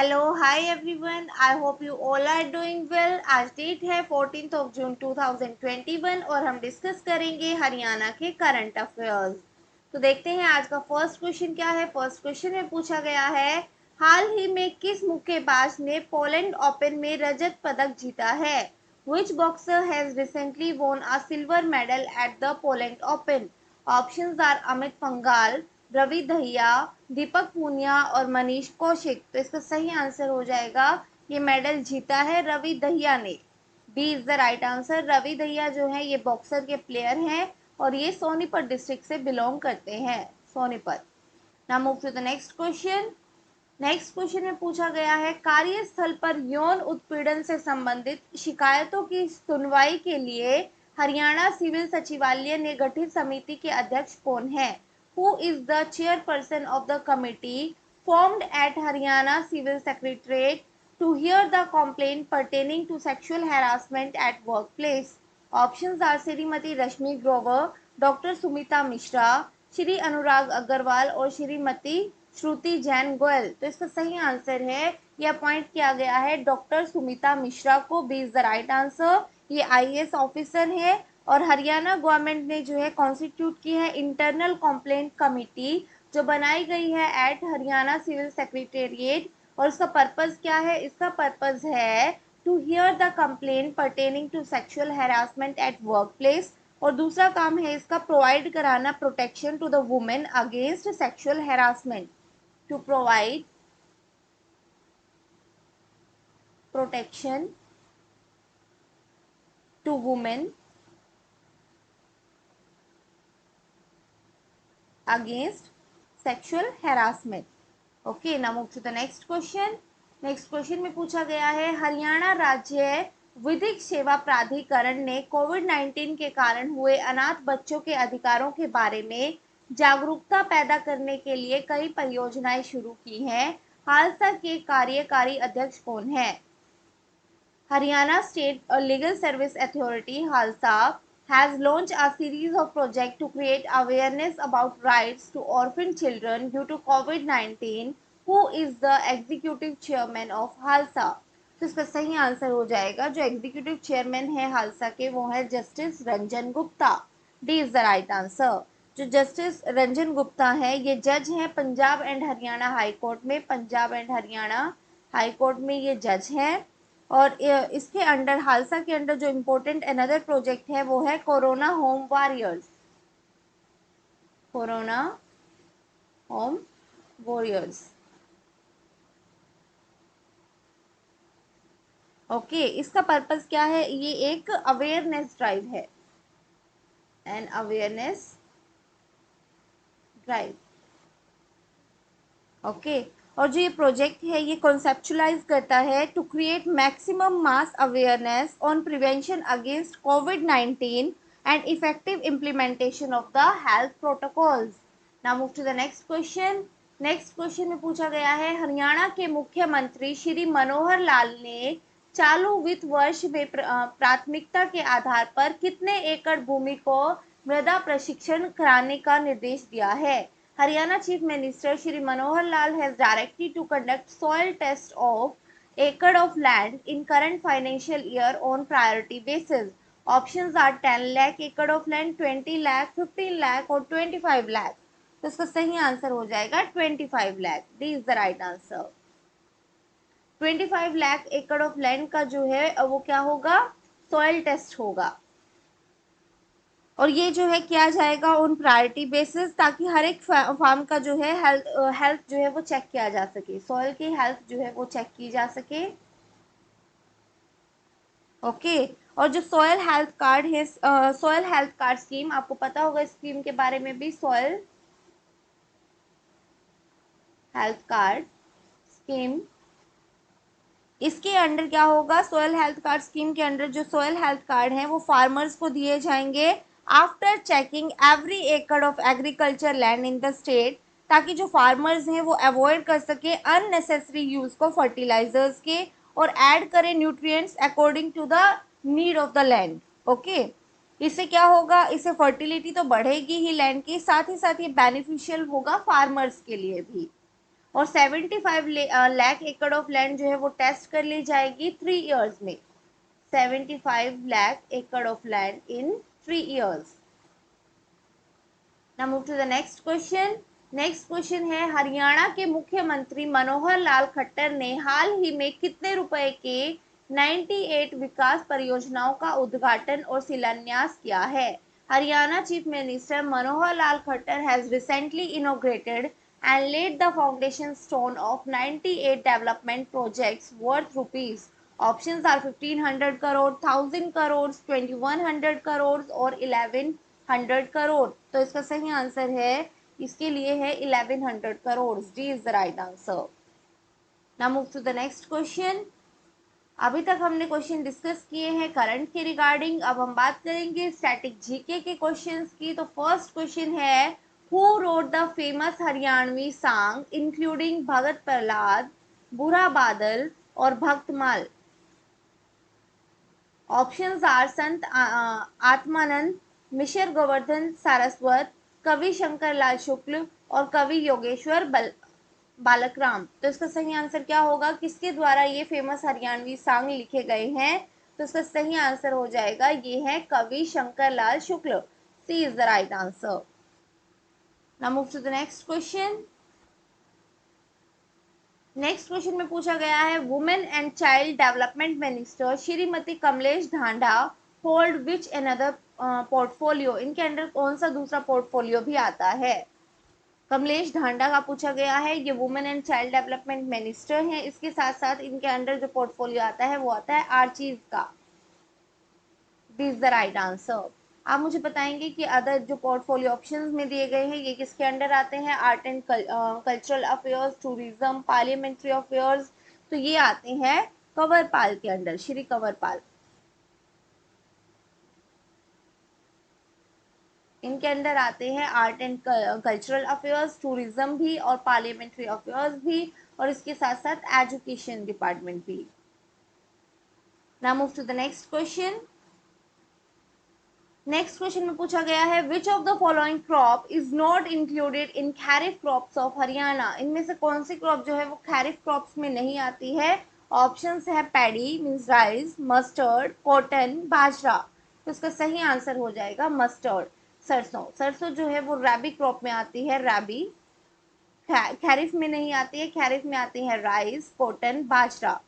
Hello hi everyone, I hope you all are doing well. आज date है 14 जून 2021 और हम डिस्कस करेंगे हरियाणा के करंट अफेयर्स। तो देखते हैं आज का फर्स्ट क्वेश्चन क्या है। फर्स्ट क्वेश्चन में पूछा गया है, हाल ही में किस मुक्केबाज ने पोलैंड ओपन में रजत पदक जीता है? विच boxer has recently won a silver medal at the Poland open? Options are Amit Panghal, Ravi Dahiya, Deepak Punia और मनीष कौशिक। तो इसका सही आंसर हो जाएगा, ये मेडल जीता है रवि दहिया ने। B is the right answer. Ravi Dahiya जो है ये बॉक्सर के प्लेयर हैं और ये सोनीपत डिस्ट्रिक्ट से बिलोंग करते हैं, Sonipat. Now move to the next question. Next question में पूछा गया है, कार्यस्थल पर यौन उत्पीड़न से संबंधित शिकायतों की सुनवाई के लिए हरियाणा सिविल सचिवालय ने गठित समिति के अध्यक्ष कौन है? Who is the chairperson of the committee formed at Haryana Civil Secretariat to hear the complaint pertaining to sexual harassment at workplace? Options are Shrimati Rashmi Grover, doctor Sumita Mishra, Shri Anurag Agarwal और श्रीमती श्रुति जैन गोयल। तो इसका सही आंसर है, ये अपॉइंट किया गया है डॉक्टर सुमिता मिश्रा को। B is the right answer. ये आईएएस ऑफिसर है और हरियाणा गवर्नमेंट ने जो है कॉन्स्टिट्यूट की है इंटरनल कंप्लेंट कमिटी, जो बनाई गई है एट हरियाणा सिविल सेक्रेटेरिएट। और इसका पर्पस क्या है? इसका पर्पस है to hear the complaint pertaining to sexual harassment at work place, और दूसरा काम है इसका प्रोवाइड कराना protection to the women against sexual harassment. To provide protection to women against sexual harassment. Okay, now move to the next question. Next question में पूछा गया है, हरियाणा राज्य विधिक सेवा प्राधिकरण ने कोविड-19 के कारण हुए अनाथ बच्चों के अधिकारों के बारे में जागरूकता पैदा करने के लिए कई परियोजनाएं शुरू की हैं। हालसा के कार्यकारी अध्यक्ष कौन है? Haryana State Legal Service Authority (HALSA) has launched a series of projects to create awareness about rights to orphan children due to COVID-19. Who is the executive chairman of HALSA? तो इसका सही आंसर हो जाएगा, जो executive chairman है हालसा के वो है justice Ranjan Gupta. D is the right answer. जो जस्टिस रंजन गुप्ता है ये जज हैं Punjab and Haryana high court में। Punjab and Haryana high court में ये जज हैं। और इसके अंडर हालसा के अंडर जो इम्पोर्टेंट अनदर प्रोजेक्ट है वो है corona home warriors. Corona home warriors. Okay, इसका पर्पस क्या है? ये एक अवेयरनेस ड्राइव है, एन अवेयरनेस ड्राइव। ओके, और जो ये प्रोजेक्ट है ये कॉन्सेप्चुलाइज करता है to create maximum mass awareness on prevention against कोविड-19 and effective implementation of the health protocols. Now move to the next question. Next question में पूछा गया है, हरियाणा के मुख्यमंत्री श्री मनोहर लाल ने चालू वित्त वर्ष में प्राथमिकता के आधार पर कितने एकड़ भूमि को मृदा प्रशिक्षण कराने का निर्देश दिया है? Haryana Chief Minister Shri Manohar Lal has directed to conduct soil test of acre of land in current financial year on priority basis. Options are 10 lakh acre of land, 20 lakh, 15 lakh और 25 lakh. तो इसका सही answer हो जाएगा 25 lakh. D is the right answer. 25 lakh एकड़ of land का जो है वो क्या होगा? सॉइल टेस्ट होगा। और ये जो है किया जाएगा ऑन प्रायोरिटी बेसिस, ताकि हर एक फार्म का जो है हेल्थ जो है वो चेक किया जा सके, सॉइल की हेल्थ जो है वो चेक की जा सके। ओके, और जो सॉइल हेल्थ कार्ड है, सॉइल हेल्थ कार्ड स्कीम, आपको पता होगा स्कीम के बारे में भी। सॉइल हेल्थ कार्ड स्कीम, इसके अंडर क्या होगा? सॉइल हेल्थ कार्ड स्कीम के अंडर जो सॉइल हेल्थ कार्ड हैं वो फार्मर्स को दिए जाएंगे आफ्टर चेकिंग एवरी एकड़ of agriculture land in the state, ताकि जो फार्मर्स हैं वो अवॉइड कर सके अननेसेसरी यूज को फर्टिलाइजर्स के और ऐड करें nutrients according to the need of the land. Okay, इससे क्या होगा? इससे फर्टिलिटी तो बढ़ेगी ही लैंड की, साथ ही ये बेनिफिशियल होगा फार्मर्स के लिए भी। और 75 लाख एकड़ ऑफ लैंड जो है वो टेस्ट कर ली जाएगी 3 इयर्स में। 75 लाख एकड़ of land in 3 years. Now move to the next question. Next question है, हरियाणा के मुख्यमंत्री मनोहर लाल खट्टर ने हाल ही में कितने रुपए के 98 विकास परियोजनाओं का उद्घाटन और शिलान्यास किया है? Haryana chief minister Manohar Lal Khattar has recently inaugurated and laid the foundation stone of 98 development projects worth rupees. Options are 1500 crore, 1000 crores, 2100 crores और 1100 करोड़। तो इसका सही आंसर है, इसके लिए है 1100 crore. D is the right answer. Now move to the next question. अभी तक हमने क्वेश्चन डिस्कस किए हैं करंट के रिगार्डिंग, अब हम बात करेंगे स्टैटिक जीके के क्वेश्चंस की। तो फर्स्ट क्वेश्चन है, who wrote the famous Haryanvi song including Bhagat Prahlad, बुरा बादल और Bhaktamal? Options are Sant Atmanand, Miescher Govardhan Saraswat, कवि शंकर लाल शुक्ल और कवि योगेश्वर बालकराम। तो इसका सही आंसर क्या होगा, किसके द्वारा ये फेमस हरियाणवी सॉन्ग लिखे गए हैं? तो इसका सही आंसर हो जाएगा, ये है कवि Shankar Lal Shukla. C is the right answer. Now move to the next question. Next question में पूछा गया है, women and child development minister Shrimati Kamlesh Dhanda hold which another portfolio? इनके अंडर कौन सा दूसरा पोर्टफोलियो भी आता है? कमलेश ढांडा का पूछा गया है, ये women and child development minister हैं। इसके साथ साथ इनके अंडर जो पोर्टफोलियो आता है वो आता है आर्चीज का। This the right answer. आप मुझे बताएंगे कि अदर जो पोर्टफोलियो ऑप्शंस में दिए गए हैं ये किसके अंडर आते हैं? Art and cultural affairs, tourism, parliamentary affairs. तो ये आते हैं कंवरपाल के अंडर, श्री कंवरपाल। इनके अंडर आते हैं art and cultural affairs, tourism भी और पार्लियामेंट्री अफेयर्स भी, और इसके साथ साथ एजुकेशन डिपार्टमेंट भी। Now move to the next question. Next question में पूछा गया है, which of the following crop is not included in kharif crops of Haryana? इनमें से कौन सी क्रॉप जो है वो खैरिफ क्रॉप्स में नहीं आती है? ऑप्शंस है paddy means rice, mustard, cotton, bajra. तो इसका सही आंसर हो जाएगा मस्टर्ड, सरसों। सरसों जो है वो रैबी क्रॉप में आती है, रैबी। खैरिफ में नहीं आती है, खैरिफ में आती है राइस, कॉटन, बाजरा।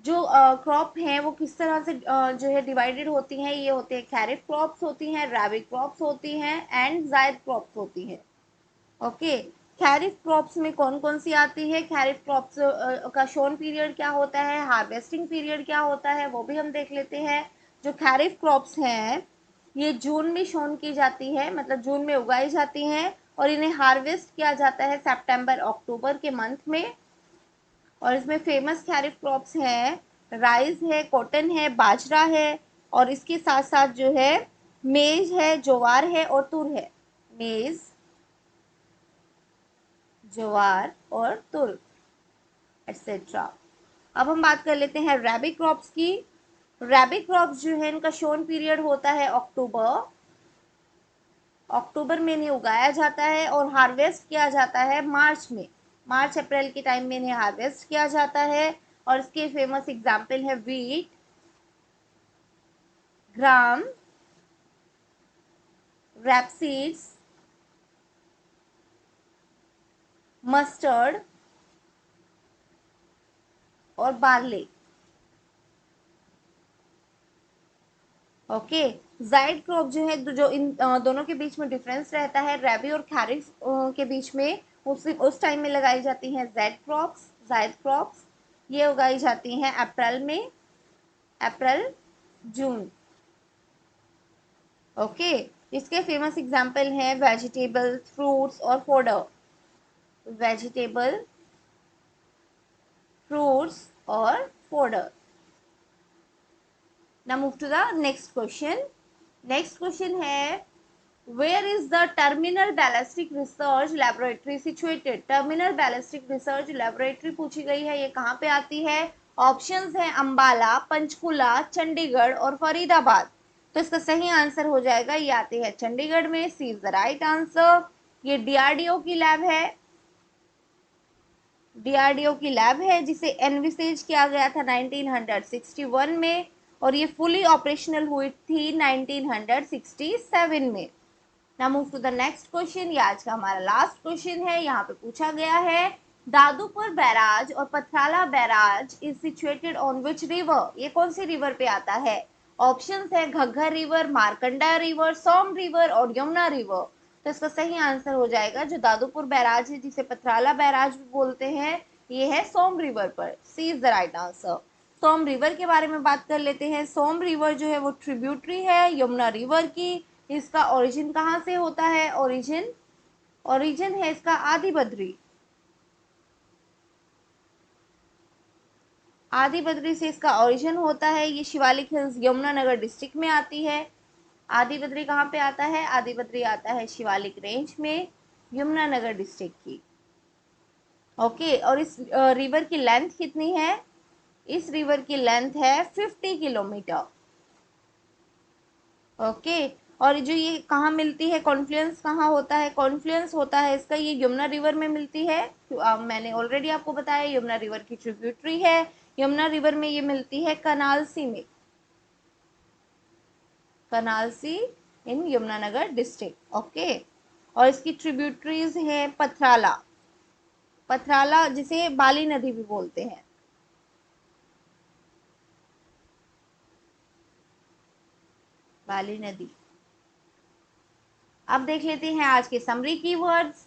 जो क्रॉप हैं वो किस तरह से जो है डिवाइडेड होती हैं, ये होते हैं खैरिफ क्रॉप्स होती हैं, रैबी क्रॉप्स होती हैं एंड जायद क्रॉप्स होती हैं। ओके, खैरिफ क्रॉप्स में कौन कौन सी आती है? खैरिफ क्रॉप्स का शोन पीरियड क्या होता है, हार्वेस्टिंग पीरियड क्या होता है, वो भी हम देख लेते हैं। जो खैरिफ क्रॉप्स हैं ये जून में शोन की जाती है, मतलब जून में उगाई जाती हैं, और इन्हें हार्वेस्ट किया जाता है सितंबर अक्टूबर के मंथ में। और इसमें फेमस खैरिफ क्रॉप्स हैं, राइस है, कॉटन है, बाजरा है, और इसके साथ साथ जो है मेज है, ज्वार है और तुर है। मेज, ज्वार और तुर एटसेट्रा। अब हम बात कर लेते हैं रैबी क्रॉप्स की। रैबी क्रॉप्स जो है इनका शोन पीरियड होता है अक्टूबर। अक्टूबर में इन्हें उगाया जाता है और हार्वेस्ट किया जाता है मार्च में। मार्च अप्रैल के टाइम में इन्हें हार्वेस्ट किया जाता है, और इसके फेमस एग्जाम्पल है वीट, ग्राम, रैपसीड्स, मस्टर्ड और बार्ले। ओके, जायद क्रॉप जो है, जो इन दोनों के बीच में डिफरेंस रहता है रैबी और खैरिफ के बीच में, उस टाइम में लगाई जाती हैं जेड क्रॉप्स, जायद क्रॉप्स। ये उगाई जाती हैं अप्रैल में, अप्रैल जून। ओके, इसके फेमस एग्जाम्पल हैं वेजिटेबल, फ्रूट्स और फोडर। वेजिटेबल, फ्रूट्स और fodder. Now move to the next question. Next question है, where is the terminal ballistic research laboratory situated? Terminal ballistic research laboratory पूछी गई है, ये कहाँ पे आती है? ऑप्शंस है अंबाला, पंचकुला, चंडीगढ़ और फरीदाबाद। तो इसका सही आंसर हो जाएगा, ये आती है चंडीगढ़ में। सी इज द राइट आंसर। ये डीआरडीओ की लैब है। डीआरडीओ की लैब है जिसे एनविसेज किया गया था 1961 में, और ये फुली ऑपरेशनल हुई थी 1967 में। Now move to the next question. ये आज का हमारा लास्ट क्वेश्चन है। यहाँ पे पूछा गया है दादूपुर बैराज और Pathrala barrage is situated on which river, ये कौन सी रिवर पे आता है? ऑप्शंस है घग्गर रिवर, मार्कंडा रिवर, सोम रिवर और यमुना रिवर। तो इसका सही आंसर हो जाएगा जो दादूपुर बैराज है जिसे पथराला बैराज भी बोलते हैं, ये है सोम रिवर पर। C is the right answer. Som river के बारे में बात कर लेते हैं। सोम रिवर जो है वो ट्रिब्यूटरी है यमुना रिवर की। इसका ओरिजिन कहाँ से होता है? ओरिजिन ओरिजिन है इसका आदि बद्री। आदि बद्री से इसका ओरिजिन होता है। ये शिवालिक हिल्स यमुनानगर डिस्ट्रिक्ट में आती है। आदि बद्री कहाँ पे आता है? आदि बद्री आता है शिवालिक रेंज में, यमुनानगर डिस्ट्रिक्ट की। ओके, और इस रिवर की लेंथ कितनी है? इस रिवर की लेंथ है 50 किलोमीटर। ओके, और जो ये कहाँ मिलती है, कॉन्फ्लुएंस कहाँ होता है? कॉन्फ्लुएंस होता है इसका ये यमुना रिवर में मिलती है। मैंने ऑलरेडी आपको बताया यमुना रिवर की ट्रिब्यूटरी है। यमुना रिवर में ये मिलती है कनालसी में, कनालसी इन यमुनानगर डिस्ट्रिक्ट। ओके, और इसकी ट्रिब्यूटरीज हैं पथराला, पथराला जिसे बाली नदी भी बोलते हैं, बाली नदी। अब देख लेते हैं आज के समरी कीवर्ड्स।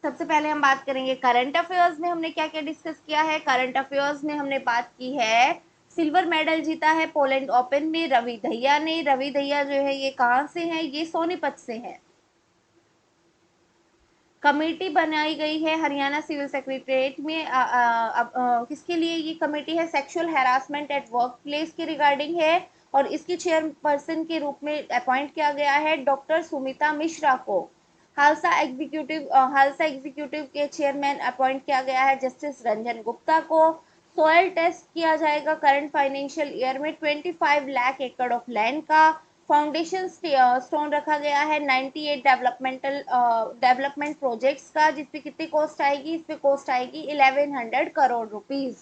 सबसे पहले हम बात करेंगे करंट अफेयर्स में हमने क्या क्या डिस्कस किया है। करंट अफेयर्स में हमने बात की है सिल्वर मेडल जीता है पोलैंड ओपन में रवि दहिया ने। रवि दहिया जो है ये कहाँ से है? ये सोनीपत से है। कमेटी बनाई गई है हरियाणा सिविल सेक्रेटरीट में। किसके लिए ये कमेटी है? Sexual harassment at work place के रिगार्डिंग है, और इसकी चेयरपर्सन के रूप में अपॉइंट किया गया है डॉक्टर सुमिता मिश्रा को। हालसा एग्जीक्यूटिव के चेयरमैन अपॉइंट किया गया है जस्टिस रंजन गुप्ता को। सॉयल टेस्ट किया जाएगा करंट फाइनेंशियल ईयर में 25 लाख एकड़ ऑफ लैंड का। फाउंडेशन स्टोन रखा गया है 98 डेवलपमेंट प्रोजेक्ट्स का, जिसपे कितनी कॉस्ट आएगी? इस पे कॉस्ट आएगी 1100 करोड़ रुपीज।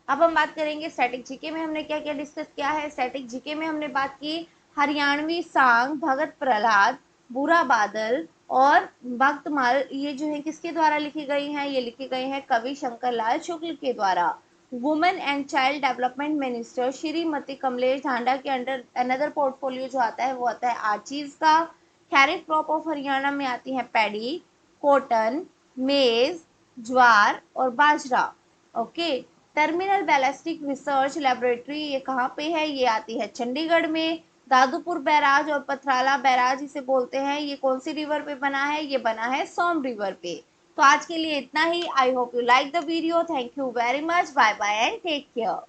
अब हम बात करेंगे स्टैटिक जीके में हमने क्या क्या डिस्कस किया है। स्टैटिक जीके में हमने बात की हरियाणवी सांग, भगत प्रहलाद, बुरा बादल और भक्तमाल, ये जो है किसके द्वारा लिखी गई हैं? ये लिखी गई हैं कवि शंकर लाल शुक्ल के द्वारा। Women and child development minister Shrimati Kamlesh Dhanda के अंडर अनदर पोर्टफोलियो जो आता है वो आता है आर्चीज का। खैरिफ क्रॉप ऑफ हरियाणा में आती है पैडी, कॉटन, मेज, ज्वार और bajra. Okay, terminal ballistic research laboratory ये कहाँ पे है? ये आती है चंडीगढ़ में। दादूपुर बैराज और पथराला बैराज इसे बोलते हैं, ये कौन सी रिवर पे बना है? ये बना है सोम रिवर पे। तो आज के लिए इतना ही। I hope you like the video. Thank you very much. Bye bye and take care.